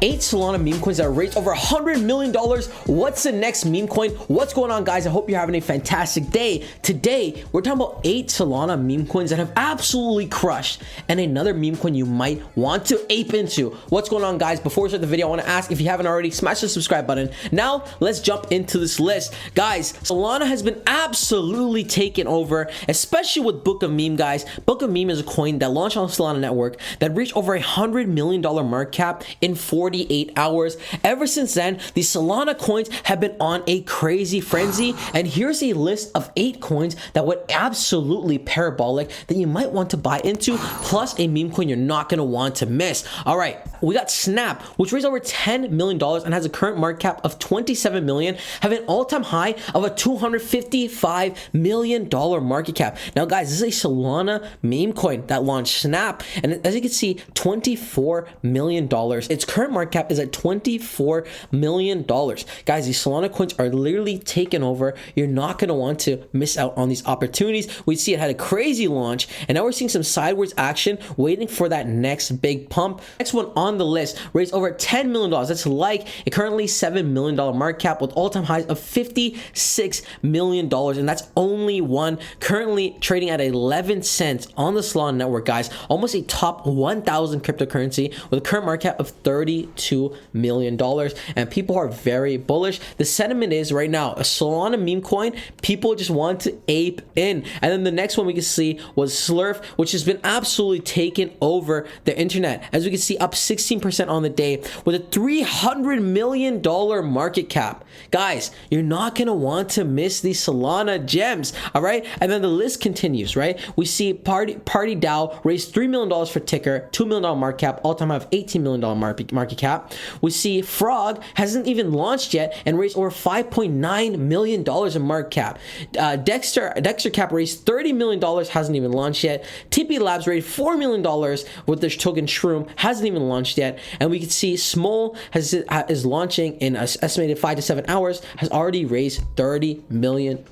8 Solana meme coins that raised over $100 million. What's the next meme coin? What's going on, guys? I hope you're having a fantastic day. Today, we're talking about 8 Solana meme coins that have absolutely crushed, and another meme coin you might want to ape into. What's going on, guys? Before we start the video, I want to ask, if you haven't already, smash the subscribe button. Now, let's jump into this list. Guys, Solana has been absolutely taken over, especially with Book of Meme, guys. Book of Meme is a coin that launched on the Solana network that reached over $100 million market cap in 48 hours. Ever since then, the Solana coins have been on a crazy frenzy, and here's a list of 8 coins that would absolutely parabolic that you might want to buy into, plus a meme coin you're not going to want to miss. All right, we got Snap, which raised over $10 million and has a current market cap of $27 million, having an all-time high of a $255 million market cap. Now, guys, this is a Solana meme coin that launched Snap, and as you can see, $24 million. Its current market cap is at $24 million. Guys, these Solana coins are literally taken over. You're not going to want to miss out on these opportunities. We see it had a crazy launch, and now we're seeing some sideways action, waiting for that next big pump. Next one on the list raised over $10 million. That's like a currently $7 million market cap with all-time highs of $56 million, and that's only one, currently trading at 11 cents on the Solana network, guys. Almost a top 1,000 cryptocurrency with a current market cap of $32 million, and people are very bullish. The sentiment is right now, a Solana meme coin, people just want to ape in. And then the next one we can see was Slurf, which has been absolutely taken over the internet. As we can see, up 16% on the day with a $300 million market cap. Guys, you're not going to want to miss these Solana gems, all right? And then the list continues, right? We see Party DAO raised $3 million for ticker, $2 million market cap, all-time high of $18 million market cap. We see Frog hasn't even launched yet and raised over $5.9 million in market cap. Dexter Cap raised $30 million, hasn't even launched yet. TP Labs raised $4 million with their token Shroom, hasn't even launched yet. And we can see Smol is launching in an estimated 5 to 7 hours, has already raised $30 million.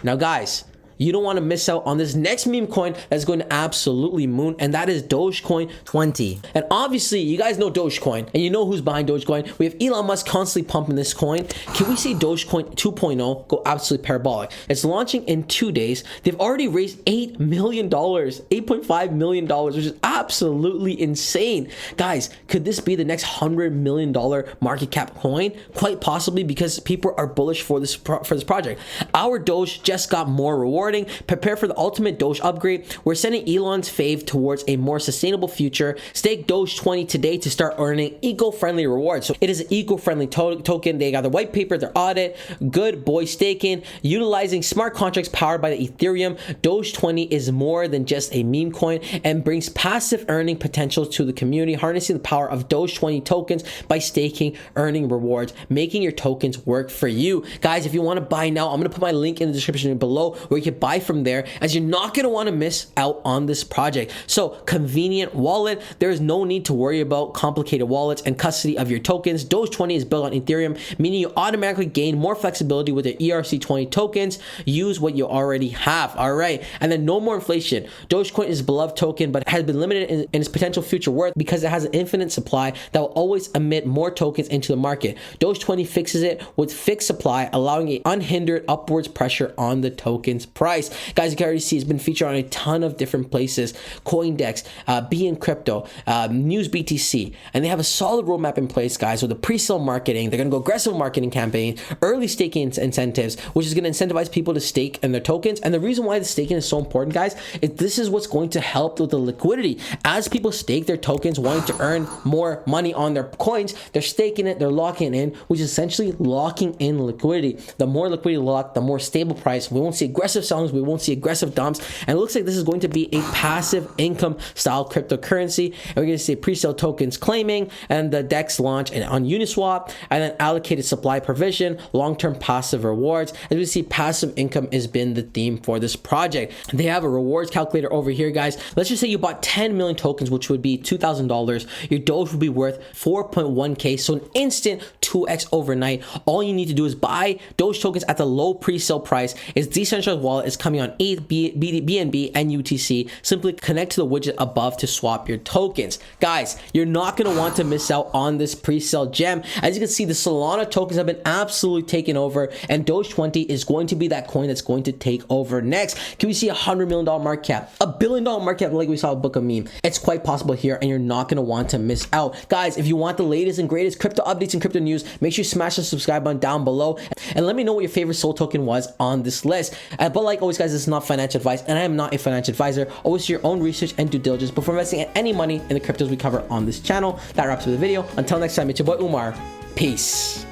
Now, guys, you don't want to miss out on this next meme coin that's going to absolutely moon, and that is Dogecoin 20. And obviously, you guys know Dogecoin, and you know who's behind Dogecoin. We have Elon Musk constantly pumping this coin. Can we see Dogecoin 2.0 go absolutely parabolic? It's launching in 2 days. They've already raised $8 million, $8.5 million, which is absolutely insane. Guys, could this be the next $100 million market cap coin? Quite possibly, because people are bullish for this project. Our Doge just got more rewarding. Prepare for the ultimate Doge upgrade. We're sending Elon's fave towards a more sustainable future. Stake Doge 20 today to start earning eco-friendly rewards. So it is an eco-friendly token. They got the white paper, their audit, good boy staking, utilizing smart contracts powered by the Ethereum. Doge 20 is more than just a meme coin and brings passive earning potential to the community, harnessing the power of Doge 20 tokens by staking, earning rewards, making your tokens work for you. Guys, if you want to buy now, I'm going to put my link in the description below where you can buy from there, as you're not going to want to miss out on this project. So, convenient wallet. There is no need to worry about complicated wallets and custody of your tokens. Doge 20 is built on Ethereum, meaning you automatically gain more flexibility with your ERC20 tokens. Use what you already have. All right. And then no more inflation. Dogecoin is a beloved token, but has been limited in its potential future worth because it has an infinite supply that will always emit more tokens into the market. Doge 20 fixes it with fixed supply, allowing an unhindered upwards pressure on the token's price. Guys, you can already see it's been featured on a ton of different places. CoinDex, Be in Crypto, News BTC, and they have a solid roadmap in place, guys, with the pre-sale marketing. They're going to go aggressive marketing campaign, early staking incentives, which is going to incentivize people to stake in their tokens. And the reason why the staking is so important, guys, is this is what's going to help with the liquidity. As people stake their tokens, wanting to earn more money on their coins, they're staking it, they're locking it in, which is essentially locking in liquidity. The more liquidity locked, the more stable price. We won't see aggressive selling, we won't see aggressive dumps, and it looks like this is going to be a passive income style cryptocurrency. And we're going to see pre-sale tokens claiming, and the DEX launch and on Uniswap, and then allocated supply provision, long-term passive rewards. As we see, passive income has been the theme for this project. They have a rewards calculator over here, guys. Let's just say you bought 10 million tokens, which would be $2,000. Your Doge would be worth 4.1k, so an instant 2x overnight. All you need to do is buy Doge tokens at the low pre-sale price. Its decentralized wallet is coming on ETH, BNB, and UTC. Simply connect to the widget above to swap your tokens. Guys, you're not going to want to miss out on this pre-sale gem. As you can see, the Solana tokens have been absolutely taken over, and Doge 20 is going to be that coin that's going to take over next. Can we see $100 million market cap, $1 billion market cap like we saw with Book of Meme? It's quite possible here, and you're not going to want to miss out. Guys, if you want the latest and greatest crypto updates and crypto news, make sure you smash the subscribe button down below, and let me know what your favorite Sol token was on this list. But like always, guys, this is not financial advice, and I am not a financial advisor. Always do your own research and due diligence before investing any money in the cryptos we cover on this channel. That wraps up the video. Until next time, it's your boy Umar. Peace.